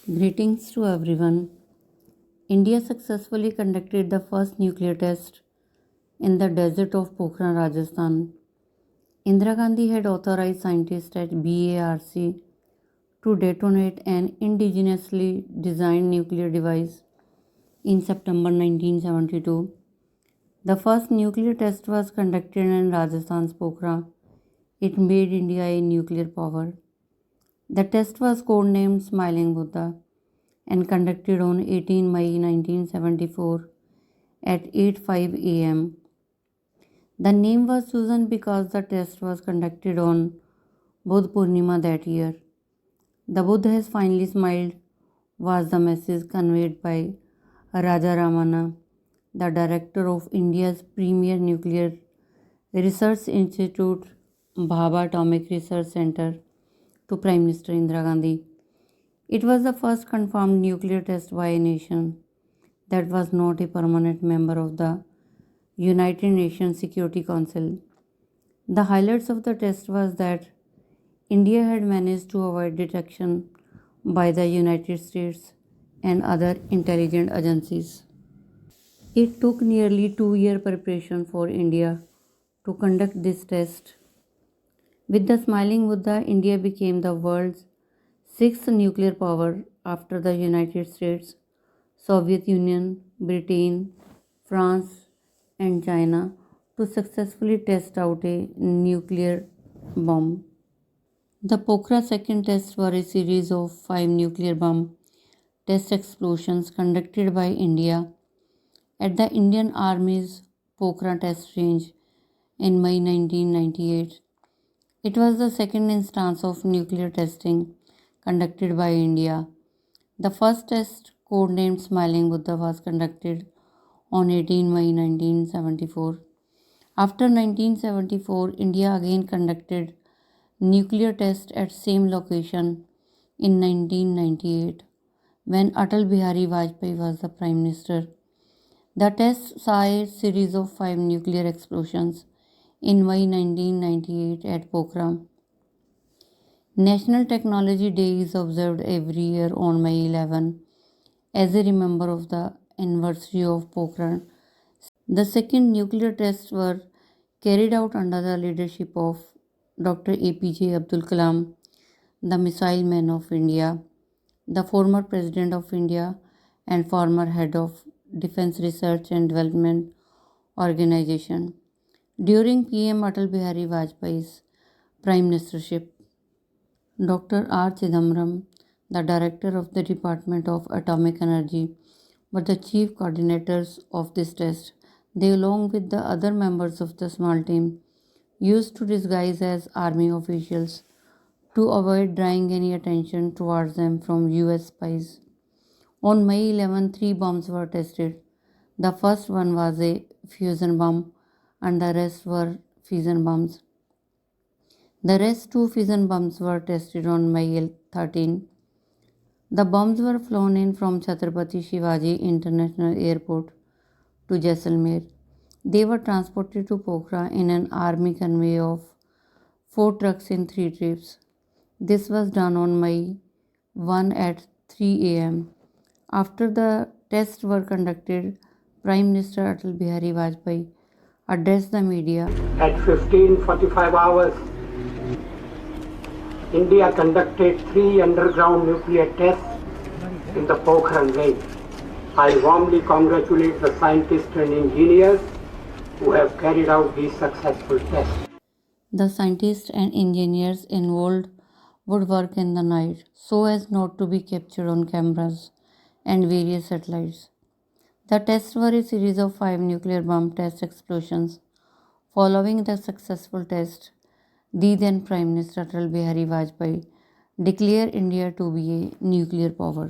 Greetings to everyone. India successfully conducted the first nuclear test in the desert of Pokhran, Rajasthan. Indira Gandhi had authorized scientists at BARC to detonate an indigenously designed nuclear device in September 1972. The first nuclear test was conducted in Rajasthan's Pokhran. It made India a nuclear power. The test was codenamed Smiling Buddha and conducted on 18 May 1974 at 8:05 am. The name was chosen because the test was conducted on Buddha Purnima that year. The Buddha has finally smiled was the message conveyed by Raja Ramana, the director of India's premier nuclear research institute, Bhabha Atomic Research Center, to Prime Minister Indira Gandhi. It was the first confirmed nuclear test by a nation that was not a permanent member of the United Nations Security Council. The highlights of the test was that India had managed to avoid detection by the United States and other intelligence agencies. It took nearly 2 year preparation for India to conduct this test. With the Smiling Buddha, India became the world's sixth nuclear power after the United States, Soviet Union, Britain, France, and China to successfully test out a nuclear bomb. The Pokhran second test were a series of 5 nuclear bomb test explosions conducted by India at the Indian Army's Pokhran test range in May 1998. It was the second instance of nuclear testing conducted by India. The first test, codenamed Smiling Buddha, was conducted on 18 May 1974. After 1974, India again conducted nuclear test at same location in 1998 when Atal Bihari Vajpayee was the Prime Minister. The test saw a series of 5 nuclear explosions in May 1998 at Pokhran. National Technology Day is observed every year on May 11 as a reminder of the anniversary of Pokhran. The second nuclear tests were carried out under the leadership of Dr. APJ Abdul Kalam, the missile man of India, the former President of India and former head of Defense Research and Development Organization. During PM Atal Bihari Vajpayee's prime ministership, Dr. R. Chidambaram, the director of the Department of Atomic Energy, were the chief coordinators of this test. They, along with the other members of the small team, used to disguise as army officials to avoid drawing any attention towards them from US spies. On May 11, 3 bombs were tested. The first one was a fusion bomb, and the rest were fission bombs. The rest 2 fission bombs were tested on May 13. The bombs were flown in from Chhatrapati Shivaji International Airport to Jaisalmer. They were transported to Pokhara in an army convoy of 4 trucks in 3 trips. This was done on May 1 at 3 am. After the tests were conducted, Prime Minister Atal Bihari Vajpayee addressed the media. At 15:45 hours, India conducted 3 underground nuclear tests in the Pokhran range. I warmly congratulate the scientists and engineers who have carried out these successful tests. The scientists and engineers involved would work in the night so as not to be captured on cameras and various satellites. The tests were a series of 5 nuclear bomb test explosions. Following the successful test, the then Prime Minister Atal Bihari Vajpayee declared India to be a nuclear power.